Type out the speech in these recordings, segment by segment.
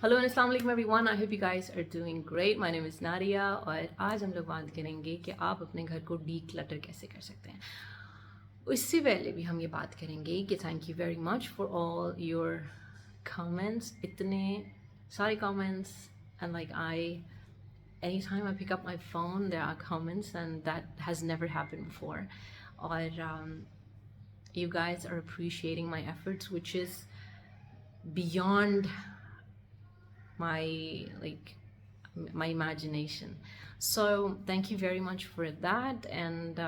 Hello and अस्सलाम वालेकुम everyone, I hope you guys are doing great. My name is Nariya और आज हम लोग बात करेंगे कि आप अपने घर को डी क्लटर कैसे कर सकते हैं। इससे पहले भी हम ये बात करेंगे कि thank you very much for all your comments, इतने सारे comments and like I anytime I pick up my phone there are comments and that has never happened before, or you guys are appreciating my efforts, which is beyond my like my imagination. So thank you very much for that, and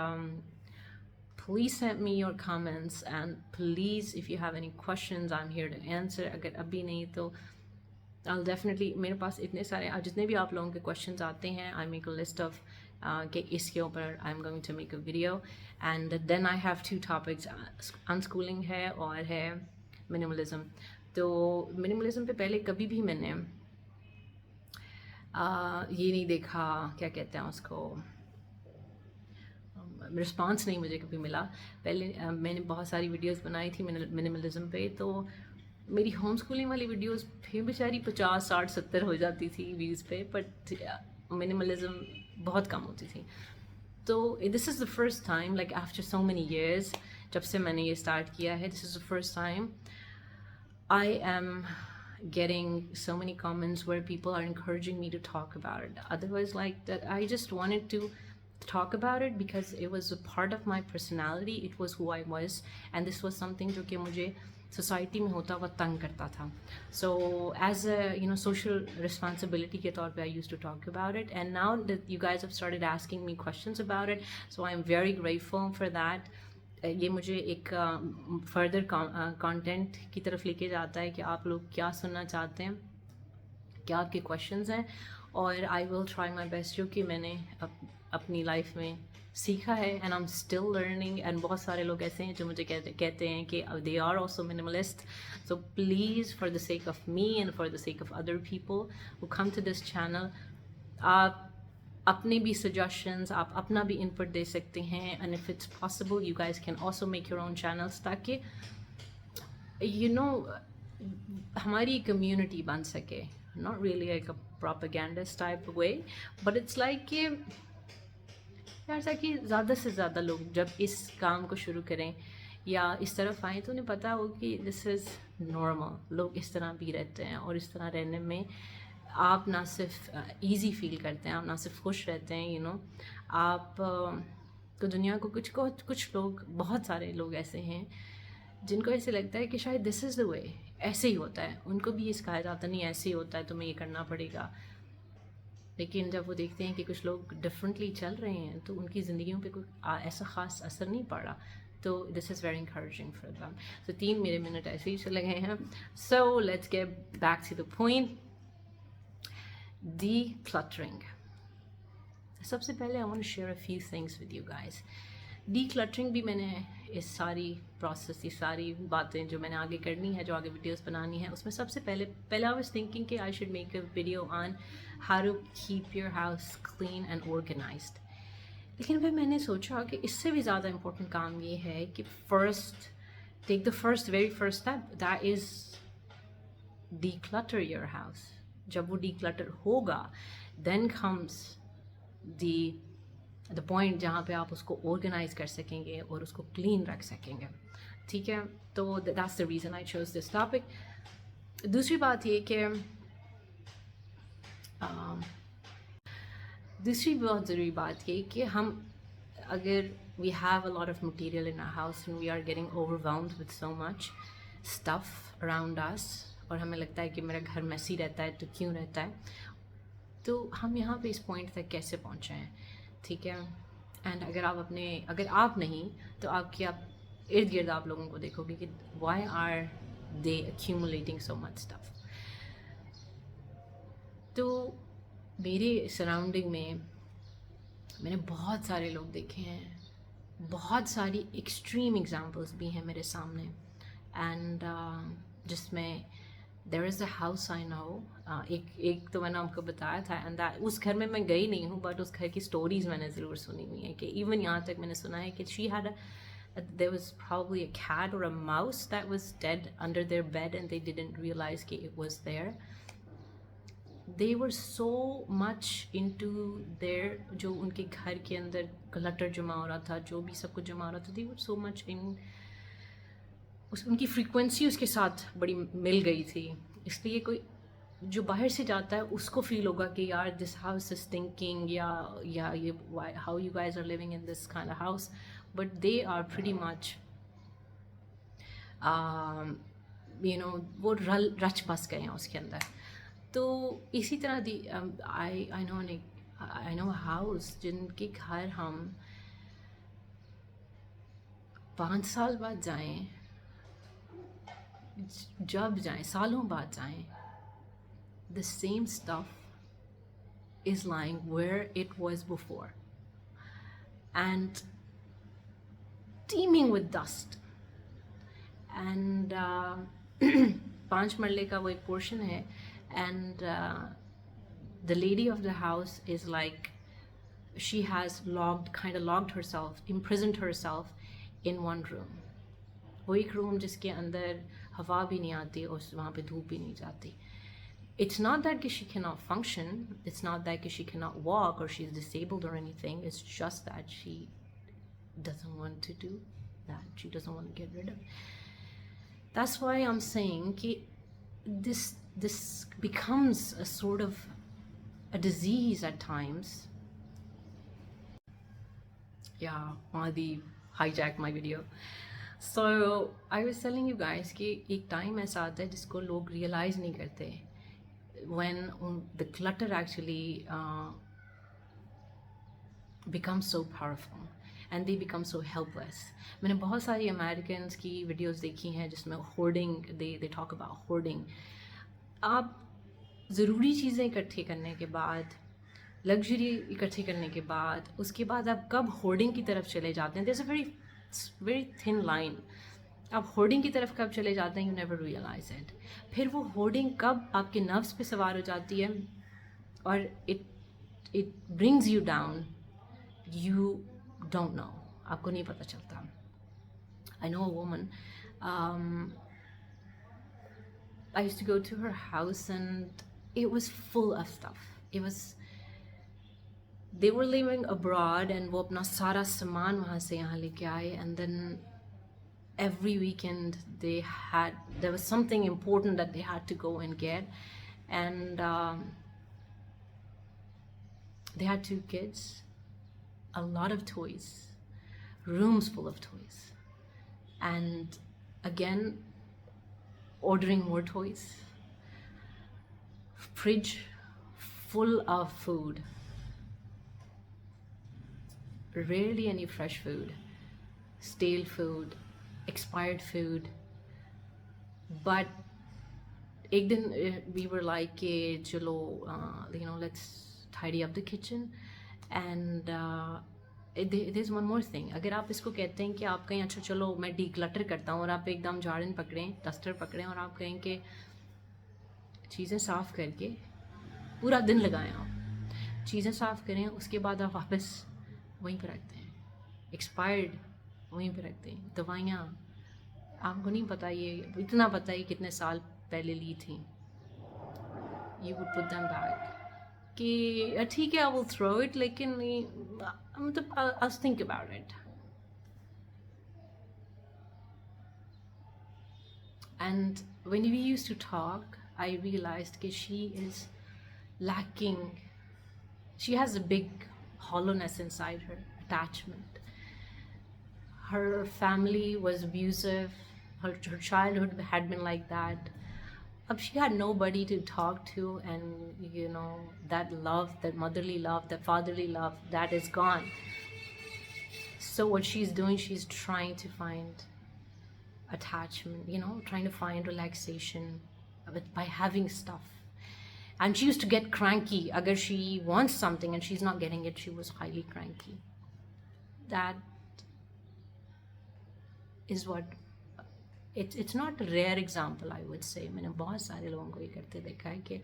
please send me your comments, and please if you have any questions I'm here to answer. अगर अभी नहीं तो I'll definitely, मेरे पास इतने सारे जितने भी आप लोगों के questions आते हैं I make a list of कि इसके ऊपर I'm going to make a video, and then I have two topics, unschooling है और है minimalism. तो minimalism पे पहले कभी भी मैंने ये नहीं देखा, क्या कहते हैं उसको, रिस्पांस नहीं मुझे कभी मिला। पहले मैंने बहुत सारी वीडियोस बनाई थी मिनिमलिज्म पे, तो मेरी होम स्कूलिंग वाली वीडियोस फिर बेचारी 50, 60, 70 हो जाती थी व्यूज़ पे, बट मिनिमलिज्म बहुत कम होती थी। तो this is the first time, like after so many years, जब से मैंने ये स्टार्ट किया है, this is the first time I am getting so many comments where people are encouraging me to talk about it. Otherwise, like that, I just wanted to talk about it because it was a part of my personality. It was who I was, and this was something जो कि मुझे society में होता हुआ तंग करता था. So as a social responsibility के तौर पे I used to talk about it, and now that you guys have started asking me questions about it, so I am very grateful for that. ये मुझे एक फर्दर कंटेंट की तरफ लेके जाता है कि आप लोग क्या सुनना चाहते हैं, क्या आपके क्वेश्चंस हैं, और I will try my best, जो कि मैंने अपनी लाइफ में सीखा है, and I am still learning. And बहुत सारे लोग ऐसे हैं जो मुझे कहते हैं कि they are also minimalist. So please, for the sake of me and for the sake of other people who come to this channel, आप अपने भी सजेशंस, आप अपना भी इनपुट दे सकते हैं, and if it's possible you guys can also make your own channels, ताकि हमारी कम्युनिटी बन सके। Not really like a propagandist type way, but it's like कि यार ताकि ज़्यादा से ज़्यादा लोग जब इस काम को शुरू करें या इस तरफ आएँ तो उन्हें पता हो कि दिस इज़ नॉर्मल, लोग इस तरह भी रहते हैं, और इस तरह रहने में आप ना सिर्फ इजी फील करते हैं, आप ना सिर्फ खुश रहते हैं, आप तो दुनिया को कुछ लोग, बहुत सारे लोग ऐसे हैं जिनको ऐसे लगता है कि शायद दिस इज़ द वे, ऐसे ही होता है। उनको भी ये सिखाया जाता नहीं ऐसे ही होता है, तुम्हें ये करना पड़ेगा। लेकिन जब वो देखते हैं कि कुछ लोग डिफरेंटली चल रहे हैं तो उनकी ज़िंदगियों पे कोई ऐसा ख़ास असर नहीं पड़ा, तो this is very encouraging for them. तो 3 मेरे मिनट ऐसे ही चले गए हैं। So let's get back to the point, decluttering. सबसे पहले I want to share a few things with you guys. decluttering भी मैंने इस सारी प्रोसेस, ये सारी बातें जो मैंने आगे करनी है, जो आगे वीडियोस बनानी है, उसमें सबसे पहले आई वाज थिंकिंग कि I should make a video on how to keep your house clean and organised. लेकिन फिर मैंने सोचा कि इससे भी ज़्यादा इम्पोर्टेंट काम ये है कि first take the very first step, that is declutter your house. जब वो declutter होगा, then comes the point जहाँ पे आप उसको organize कर सकेंगे और उसको clean रख सकेंगे, ठीक है। तो that's the reason I chose this topic. दूसरी बात ये कि दूसरी बहुत ज़रूरी बात ये कि हम अगर we have a lot of material in our house and we are getting overwhelmed with so much stuff around us, और हमें लगता है कि मेरा घर मैसी रहता है तो क्यों रहता है, तो हम यहाँ पे इस पॉइंट तक कैसे पहुँचे हैं, ठीक है। एंड अगर आप नहीं तो आप इर्द गिर्द आप लोगों को देखोगे कि why are they accumulating so much stuff। तो मेरे सराउंडिंग में मैंने बहुत सारे लोग देखे हैं, बहुत सारी एक्सट्रीम एग्जांपल्स भी हैं मेरे सामने, एंड जिसमें there is a house I know, एक तो मैंने आपको बताया था, एंड उस घर में मैं गई नहीं हूँ, बट उस घर की स्टोरीज़ मैंने ज़रूर सुनी हुई हैं कि इवन यहाँ तक मैंने सुना है कि she had there was probably a cat or a mouse that was dead under their bed and they didn't realize कि it was there. they were so much into their, जो उनके घर के अंदर क्लटर जमा हो रहा था, जो भी सब कुछ जमा हो रहा था, they were so much in, उनकी फ्रीक्वेंसी उसके साथ बड़ी मिल गई थी। इसलिए कोई जो बाहर से जाता है उसको फील होगा कि यार दिस हाउस इज थिंकिंग, या ये how you guys are living in this kind of house, but they are pretty much you know वो रच बस गए हैं उसके अंदर। तो इसी तरह दी आई नो हाउस जिनके घर हम 5 साल बाद जाएं, जब जाएं, सालों बाद जाएं, the same stuff is lying where it was before and teeming with dust. And 5 मरले का वो एक portion है, and the lady of the house is like, she has locked herself, imprisoned herself in one room. वो एक room जिसके अंदर हवा भी नहीं आती और वहाँ पे धूप भी नहीं जाती. It's not that she cannot function, it's not that she cannot walk or she's disabled or anything, it's just that she doesn't want to do that, she doesn't want to get rid of it. That's why I'm saying that this becomes a sort of a disease at times. Yeah, Madhi hijacked my video. So I was telling you guys कि एक time ऐसा आता है जिसको लोग realize नहीं करते, when the clutter actually becomes so powerful and they become so helpless. मैंने बहुत सारी Americans की videos देखी हैं जिसमें hoarding, they talk about hoarding. आप ज़रूरी चीज़ें इकट्ठी करने के बाद, लग्जरी इकट्ठी करने के बाद, उसके बाद आप कब होर्डिंग की तरफ चले जाते हैं, there's a very thin line. आप होर्डिंग की तरफ कब चले जाते हैं, यू नेवर रियलाइज इट. फिर वो होर्डिंग कब आपके नर्व्स पे सवार हो जाती है और it brings you down, you don't know, आपको नहीं पता चलता. I know a woman, I used to go to her house and it was full of stuff. They were living abroad and वो अपना सारा सामान वहाँ से यहाँ लेके आए, and then every weekend there was something important that they had to go and get, and they had 2 kids, a lot of toys, rooms full of toys, and again ordering more toys, fridge full of food, rarely any fresh food, stale food, expired food. But एक दिन we were like चलो let's tidy up the kitchen, and there's one more thing. अगर आप इसको कहते हैं कि आप कहीं अच्छा चलो मैं declutter करता हूँ और आप एकदम झाड़न पकड़ें, डस्टर पकड़ें और आप कहें कि चीज़ें साफ़ करके पूरा दिन लगाएं, आप चीज़ें साफ़ करें, उसके बाद आप वापस वहीं पर रखते हैं, एक्सपायर्ड वहीं पर रखते हैं. दवाइयाँ आपको नहीं पता, ये इतना पता है कितने साल पहले ली थी. You would put them back कि ठीक है आई विल थ्रो इट, लेकिन मतलब I think about it. And when we used to talk, I realized that she is lacking, she has a big hollowness inside her, attachment. Her family was abusive, her childhood had been like that. She had nobody to talk to, and that love, that motherly love, that fatherly love, that is gone. So what she's doing, she's trying to find attachment, trying to find relaxation by having stuff. And she used to get cranky. Agar she wants something and she's not getting it, she was highly cranky. That is what, it's not a rare example, I would say. मैंने बहुत सारे लोगों को ये करते देखा है कि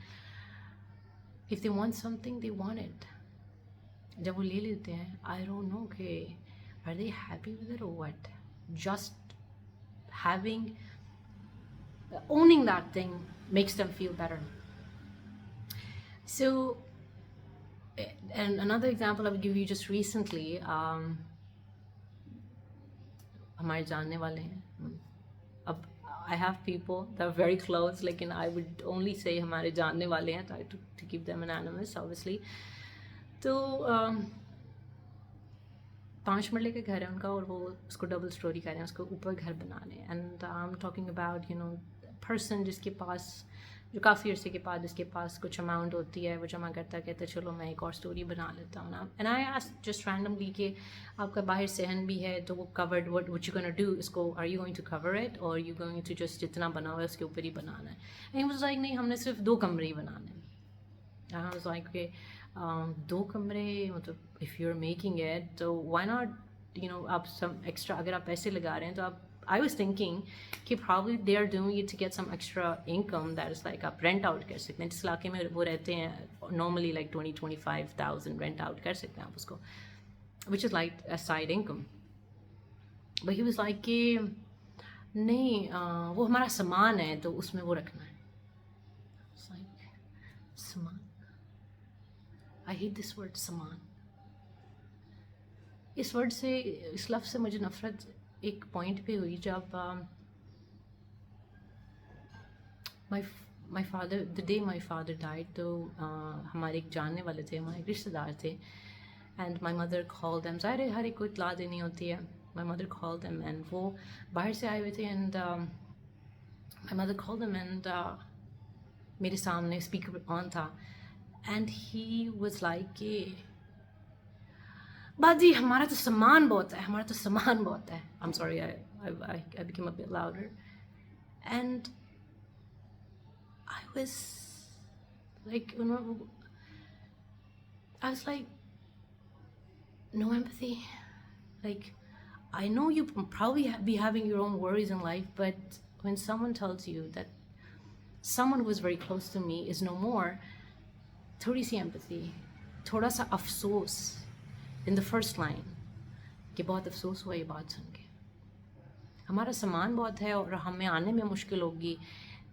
if they want something, they want it. जब वो ले लेते हैं, I don't know कि are they happy with it or what? Just owning that thing makes them feel better. So, and another example I would give you just recently, हमारे जानने वाले हैं अब I have people that are very close, लेकिन I would only say हमारे जानने वाले हैं, try to keep them anonymous obviously. तो 5 मरले के घर है उनका और वो उसको डबल स्टोरी कर रहे हैं, उसको ऊपर घर बनाने. And I am talking about person जिसके पास, जो काफ़ी अर्से के बाद जिसके पास कुछ अमाउंट होती है, वो जमा करता है, कहता है चलो मैं एक और स्टोरी बना लेता हूँ ना. And I asked just randomly कि आपका बाहर सहन भी है तो वो covered, what you gonna do, इसको are you going to cover it or you going to just जितना बना हुआ है उसके ऊपर ही बनाना है. एंड ही वाज लाइक नहीं, हमने सिर्फ 2 कमरे ही बनाने हैं. आई वाज लाइक के 2 कमरे, मतलब if you are making it तो व्हाई नॉट आप सम एक्स्ट्रा, अगर आप पैसे लगा रहे हैं तो आप, I was thinking कि probably they are doing it to get some extra income that is like आप rent out कर सकते हैं. जिस इलाके में वो रहते हैं normally like 20-25,000 rent out कर सकते हैं आप उसको, which is like a side income. But he was like कि नहीं वो हमारा सामान है तो उसमें वो रखना है. It's like सामान, I hate this word सामान. इस वर्ड से, इस लफ्ज़ से मुझे नफ़रत एक पॉइंट पे हुई जब my father, the day my father died, तो हमारे एक जानने वाले थे, हमारे रिश्तेदार थे. And my mother call them, ज़ाहिर हर एक को इतला देनी होती है. My mother call them and वो बाहर से आए हुए थे. And my mother call them and मेरे सामने स्पीकर ऑन था. एंड ही वाज लाइक कि बाजी हमारा तो सामान बहुत है, हमारा तो सामान बहुत है. I am sorry, I became a bit louder. And I was like, I was like, no empathy. Like, I know you probably be having your own worries in life, but when someone tells you that someone who was very close to me is no more, थोड़ी सी empathy, थोड़ा सा अफसोस in the first line कि बहुत अफसोस हुआ ये बात सुन के. हमारा सामान बहुत है और हमें आने में मुश्किल होगी,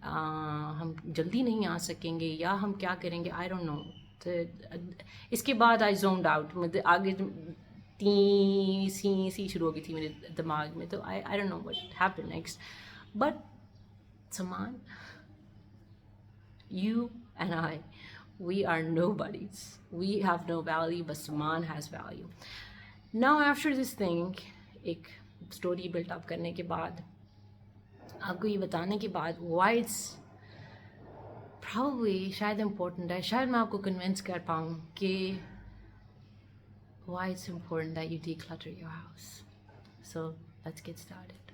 हम जल्दी नहीं आ सकेंगे या हम क्या करेंगे, आई डोंट नो. तो इसके बाद आई जोन्ड आउट, मतलब आगे ती सी शुरू हो गई थी मेरे दिमाग में. तो I don't know what happened next. But सामान, you and I, we are nobodies. We have no value, but Saman has value. Now after this thing, एक स्टोरी बिल्ट अप करने के बाद, आपको ये बताने के बाद, why it's probably शायद important है, शायद मैं आपको कन्विंस कर पाऊँ कि why it's important that you declutter your house. So let's get started.